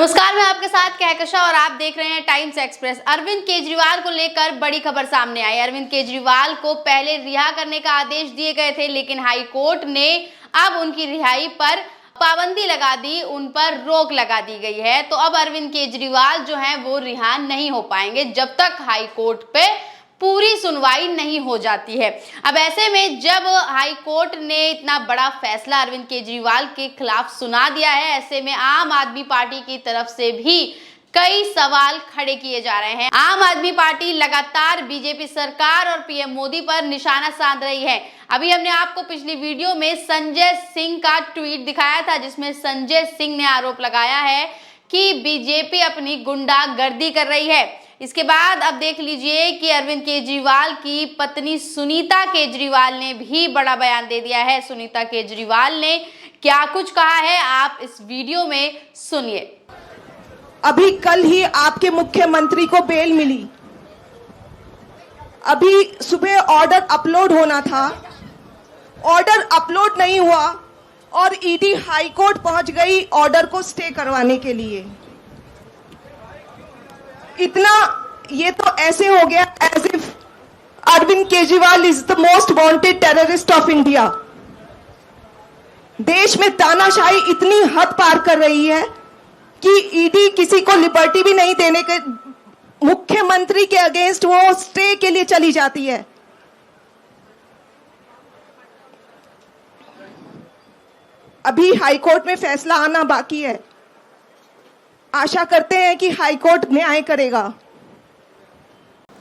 नमस्कार, मैं आपके साथ कहकशा और आप देख रहे हैं टाइम्स एक्सप्रेस। अरविंद केजरीवाल को लेकर बड़ी खबर सामने आई। अरविंद केजरीवाल को पहले रिहा करने का आदेश दिए गए थे, लेकिन हाई कोर्ट ने अब उनकी रिहाई पर पाबंदी लगा दी, उन पर रोक लगा दी गई है। तो अब अरविंद केजरीवाल जो हैं वो रिहा नहीं हो पाएंगे जब तक हाई कोर्ट पे पूरी सुनवाई नहीं हो जाती है। अब ऐसे में जब हाई कोर्ट ने इतना बड़ा फैसला अरविंद केजरीवाल के खिलाफ सुना दिया है, ऐसे में आम आदमी पार्टी की तरफ से भी कई सवाल खड़े किए जा रहे हैं। आम आदमी पार्टी लगातार बीजेपी सरकार और पीएम मोदी पर निशाना साध रही है। अभी हमने आपको पिछली वीडियो में संजय सिंह का ट्वीट दिखाया था, जिसमें संजय सिंह ने आरोप लगाया है कि बीजेपी अपनी गुंडागर्दी कर रही है। इसके बाद अब देख लीजिए कि अरविंद केजरीवाल की पत्नी सुनीता केजरीवाल ने भी बड़ा बयान दे दिया है। सुनीता केजरीवाल ने क्या कुछ कहा है, आप इस वीडियो में सुनिए। अभी कल ही आपके मुख्यमंत्री को बेल मिली। अभी सुबह ऑर्डर अपलोड होना था, ऑर्डर अपलोड नहीं हुआ और ईडी हाई कोर्ट पहुंच गई ऑर्डर को स्टे करवाने के लिए। इतना ये तो ऐसे हो गया as if Arvind Kejriwal is the most wanted terrorist of India. देश में तानाशाही इतनी हद पार कर रही है कि ईडी किसी को लिबर्टी भी नहीं देने के, मुख्यमंत्री के अगेंस्ट वो स्टे के लिए चली जाती है। अभी हाईकोर्ट में फैसला आना बाकी है। आशा करते हैं कि हाईकोर्ट न्याय करेगा।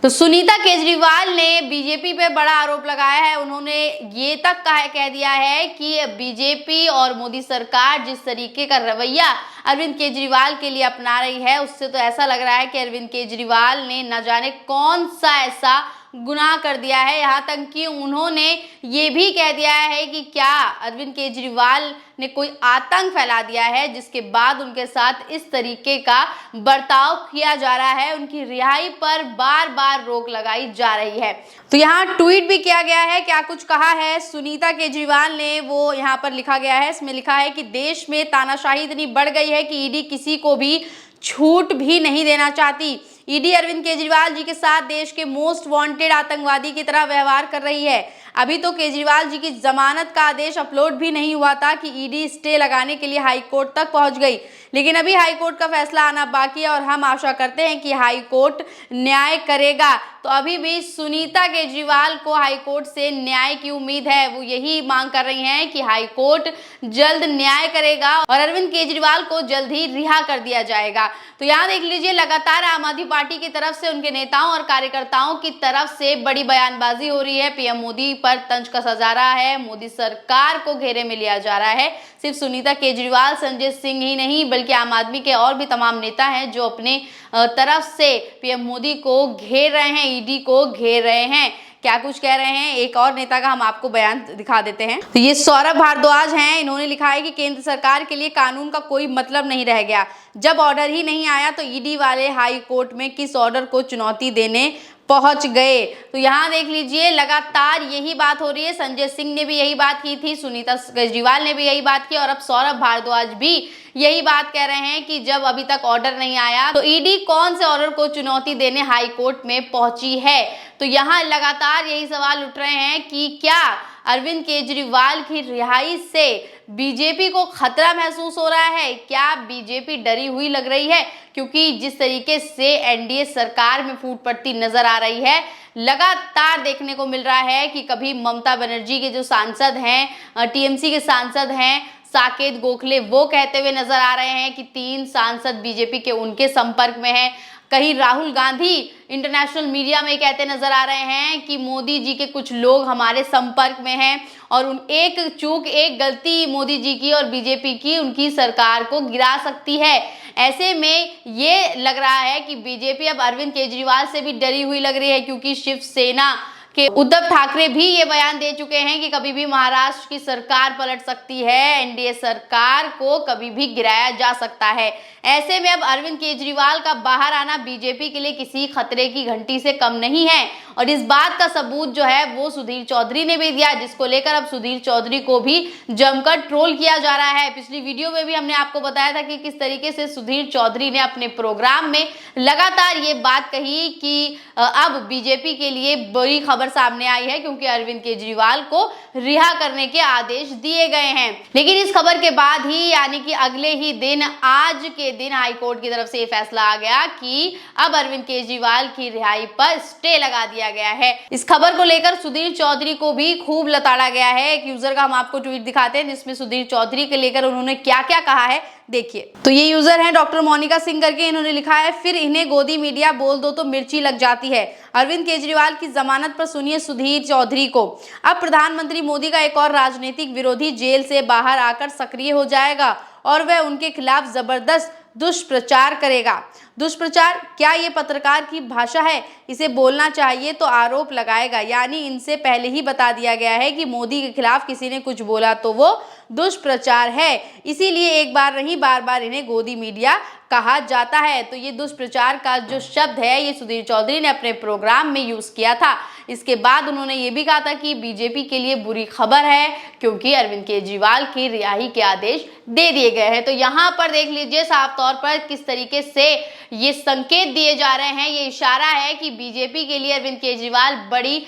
तो सुनीता केजरीवाल ने बीजेपी पे बड़ा आरोप लगाया है। उन्होंने ये तक कह दिया है कि बीजेपी और मोदी सरकार जिस तरीके का रवैया अरविंद केजरीवाल के लिए अपना रही है, उससे तो ऐसा लग रहा है कि अरविंद केजरीवाल ने न जाने कौन सा ऐसा गुनाह कर दिया है। यहाँ तक कि उन्होंने ये भी कह दिया है कि क्या अरविंद केजरीवाल ने कोई आतंक फैला दिया है, जिसके बाद उनके साथ इस तरीके का बर्ताव किया जा रहा है। उनकी रिहाई पर बार बार रोक लगाई जा रही है। तो यहाँ ट्वीट भी किया गया है। क्या कुछ कहा है सुनीता केजरीवाल ने, वो यहाँ पर लिखा गया है। इसमें लिखा है कि देश में तानाशाही इतनी बढ़ गई है कि ईडी किसी को भी छूट भी नहीं देना चाहती। ईडी अरविंद केजरीवाल जी के साथ देश के मोस्ट वांटेड आतंकवादी की तरह व्यवहार कर रही है। अभी तो केजरीवाल जी की जमानत का आदेश अपलोड भी नहीं हुआ था कि ईडी स्टे लगाने के लिए हाई कोर्ट तक पहुंच गई, लेकिन अभी हाई कोर्ट का फैसला आना बाकी है और हम आशा करते हैं कि हाई कोर्ट न्याय करेगा। तो अभी भी सुनीता केजरीवाल को हाई कोर्ट से न्याय की उम्मीद है। वो यही मांग कर रही हैं कि हाई कोर्ट जल्द न्याय करेगा और अरविंद केजरीवाल को जल्द ही रिहा कर दिया जाएगा। तो यहाँ देख लीजिए, लगातार आम आदमी पार्टी की तरफ से, उनके नेताओं और कार्यकर्ताओं की तरफ से बड़ी बयानबाजी हो रही है। पीएम मोदी पर तंज कसा जा रहा है, मोदी सरकार को घेरे में लिया जा रहा है। सिर्फ सुनीता केजरीवाल, संजय सिंह ही नहीं बल्कि आम आदमी के और भी तमाम नेता हैं जो अपने तरफ से पीएम मोदी को घेर रहे हैं, ईडी को घेर रहे हैं। क्या कुछ कह रहे हैं, एक और नेता का हम आपको बयान दिखा देते हैं। तो ये सौरभ भारद्वाज हैं। इन्होंने लिखा है कि केंद्र सरकार के लिए कानून का कोई मतलब नहीं रह गया। जब ऑर्डर ही नहीं आया तो ईडी वाले हाई कोर्ट में किस ऑर्डर को चुनौती देने पहुंच गए। तो यहाँ देख लीजिए, लगातार यही बात हो रही है। संजय सिंह ने भी यही बात की थी, सुनीता केजरीवाल ने भी यही बात की और अब सौरभ भारद्वाज भी यही बात कह रहे हैं कि जब अभी तक ऑर्डर नहीं आया तो ईडी कौन से ऑर्डर को चुनौती देने हाई कोर्ट में पहुंची है। तो यहाँ लगातार यही सवाल उठ रहे हैं कि क्या अरविंद केजरीवाल की रिहाई से बीजेपी को खतरा महसूस हो रहा है, क्या बीजेपी डरी हुई लग रही है, क्योंकि जिस तरीके से एनडीए सरकार में फूट पड़ती नजर आ रही है, लगातार देखने को मिल रहा है कि कभी ममता बनर्जी के जो सांसद हैं, टीएमसी के सांसद हैं साकेत गोखले, वो कहते हुए नजर आ रहे हैं कि 3 सांसद बीजेपी के उनके संपर्क में हैं। कहीं राहुल गांधी इंटरनेशनल मीडिया में कहते नजर आ रहे हैं कि मोदी जी के कुछ लोग हमारे संपर्क में हैं और उन एक चूक, एक गलती मोदी जी की और बीजेपी की उनकी सरकार को गिरा सकती है। ऐसे में ये लग रहा है कि बीजेपी अब अरविंद केजरीवाल से भी डरी हुई लग रही है, क्योंकि शिवसेना कि उद्धव ठाकरे भी ये बयान दे चुके हैं कि कभी भी महाराष्ट्र की सरकार पलट सकती है, एनडीए सरकार को कभी भी गिराया जा सकता है। ऐसे में अब अरविंद केजरीवाल का बाहर आना बीजेपी के लिए किसी खतरे की घंटी से कम नहीं है और इस बात का सबूत जो है वो सुधीर चौधरी ने भी दिया, जिसको लेकर अब सुधीर चौधरी को भी जमकर ट्रोल किया जा रहा है। पिछली वीडियो में भी हमने आपको बताया था कि किस तरीके से सुधीर चौधरी ने अपने प्रोग्राम में लगातार ये बात कही कि अब बीजेपी के लिए बड़ी खबर सामने आई है, क्योंकि अरविंद केजरीवाल को रिहा करने के आदेश दिए गए हैं। लेकिन इस खबर के बाद ही, यानी कि अगले ही दिन, आज के दिन हाईकोर्ट की तरफ से ये फैसला आ गया कि अब अरविंद केजरीवाल की रिहाई पर स्टे लगा दिया गया है। इस खबर को लेकर सुधीर चौधरी को भी खूब लताड़ा गया है। एक यूजर का हम आपको ट्वीट दिखाते हैं, जिसमें सुधीर चौधरी के लेकर उन्होंने क्या क्या कहा है, देखिए। तो ये यूजर है डॉक्टर मोनिका सिंह करके, इन्होंने लिखा है, फिर इन्हें गोदी मीडिया बोल दो तो मिर्ची लग जाती है। अरविंद केजरीवाल की जमानत पर सुनिए सुधीर चौधरी को। अब प्रधानमंत्री मोदी का एक और राजनीतिक विरोधी जेल से बाहर आकर सक्रिय हो जाएगा और वह उनके खिलाफ जबरदस्त दुष्प्रचार करेगा। दुष्प्रचार क्या ये पत्रकार की भाषा है? इसे बोलना चाहिए तो आरोप लगाएगा। यानी इनसे पहले ही बता दिया गया है कि मोदी के खिलाफ किसी ने कुछ बोला तो वो दुष्प्रचार है, इसीलिए एक बार नहीं बार बार इन्हें गोदी मीडिया कहा जाता है। तो ये दुष्प्रचार का जो शब्द है ये सुधीर चौधरी ने अपने प्रोग्राम में यूज किया था। इसके बाद उन्होंने ये भी कहा था कि बीजेपी के लिए बुरी खबर है, क्योंकि अरविंद केजरीवाल की रिहाई के आदेश दे दिए गए हैं। तो यहाँ पर देख लीजिए साफ तौर पर किस तरीके से ये संकेत दिए जा रहे हैं, ये इशारा है कि बीजेपी के लिए अरविंद केजरीवाल बड़ी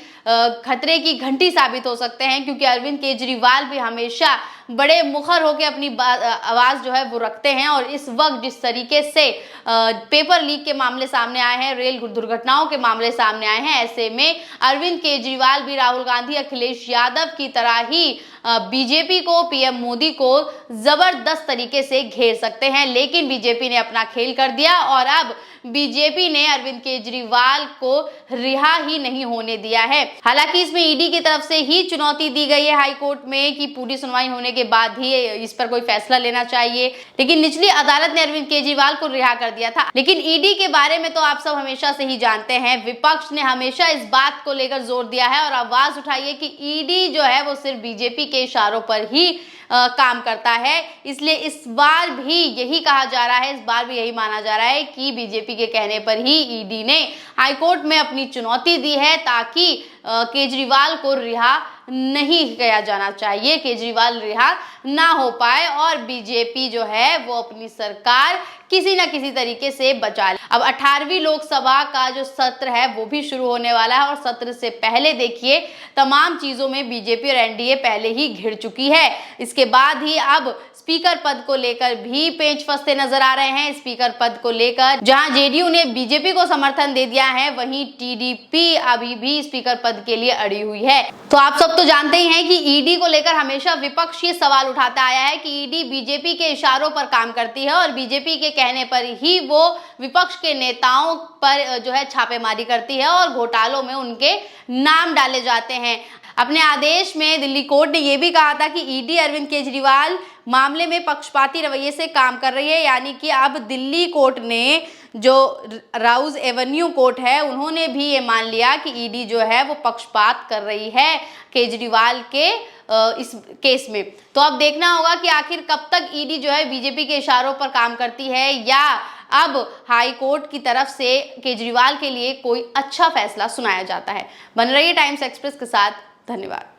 खतरे की घंटी साबित हो सकते हैं, क्योंकि अरविंद केजरीवाल भी हमेशा बड़े मुखर होकर अपनी आवाज जो है वो रखते हैं। और इस वक्त जिस तरीके से पेपर लीक के मामले सामने आए हैं, रेल दुर्घटनाओं के मामले सामने आए हैं, ऐसे में अरविंद केजरीवाल भी राहुल गांधी, अखिलेश यादव की तरह ही बीजेपी को, पीएम मोदी को जबरदस्त तरीके से घेर सकते हैं। लेकिन बीजेपी ने अपना खेल कर दिया और अब बीजेपी ने अरविंद केजरीवाल को रिहा ही नहीं होने दिया है। हालांकि इसमें ईडी की तरफ से ही चुनौती दी गई है हाईकोर्ट में कि पूरी सुनवाई होने के बाद ही इस पर कोई फैसला लेना चाहिए, लेकिन निचली अदालत ने अरविंद केजरीवाल को रिहा कर दिया था। लेकिन ईडी के बारे में तो आप सब हमेशा से ही जानते हैं, विपक्ष ने हमेशा इस बात को लेकर जोर दिया है और आवाज उठाई है कि ईडी जो है वो सिर्फ बीजेपी के इशारों पर ही काम करता है। इसलिए इस बार भी यही कहा जा रहा है, इस बार भी यही माना जा रहा है कि बीजेपी के कहने पर ही ईडी ने हाईकोर्ट में अपनी चुनौती दी है, ताकि केजरीवाल को रिहा नहीं किया जाना चाहिए, केजरीवाल रिहा ना हो पाए और बीजेपी जो है वो अपनी सरकार किसी ना किसी तरीके से बचा ले। अब 18वीं लोकसभा का जो सत्र है वो भी शुरू होने वाला है और सत्र से पहले देखिए तमाम चीजों में बीजेपी और एनडीए पहले ही घिर चुकी है। इसके बाद ही अब स्पीकर पद को लेकर भी पेंच फंसते नजर आ रहे हैं। स्पीकर पद को लेकर जहां जेडीयू ने बीजेपी को समर्थन दे दिया है, वहीं टीडीपी अभी भी स्पीकर पद के लिए अड़ी हुई है। तो आप सब तो जानते ही हैं कि ईडी को लेकर हमेशा विपक्ष ये सवाल उठाता आया है कि ईडी बीजेपी के इशारों पर काम करती है और बीजेपी के कहने पर ही वो विपक्ष के नेताओं पर जो है छापेमारी करती है और घोटालों में उनके नाम डाले जाते हैं। अपने आदेश में दिल्ली कोर्ट ने यह भी कहा था कि ईडी अरविंद केजरीवाल मामले में पक्षपाती रवैये से काम कर रही है, यानी कि अब दिल्ली कोर्ट ने, जो राउज एवेन्यू कोर्ट है, उन्होंने भी ये मान लिया कि ईडी जो है वो पक्षपात कर रही है केजरीवाल के इस केस में। तो अब देखना होगा कि आखिर कब तक ईडी जो है बीजेपी के इशारों पर काम करती है, या अब हाई कोर्ट की तरफ से केजरीवाल के लिए कोई अच्छा फैसला सुनाया जाता है। बन रहिए टाइम्स एक्सप्रेस के साथ। धन्यवाद।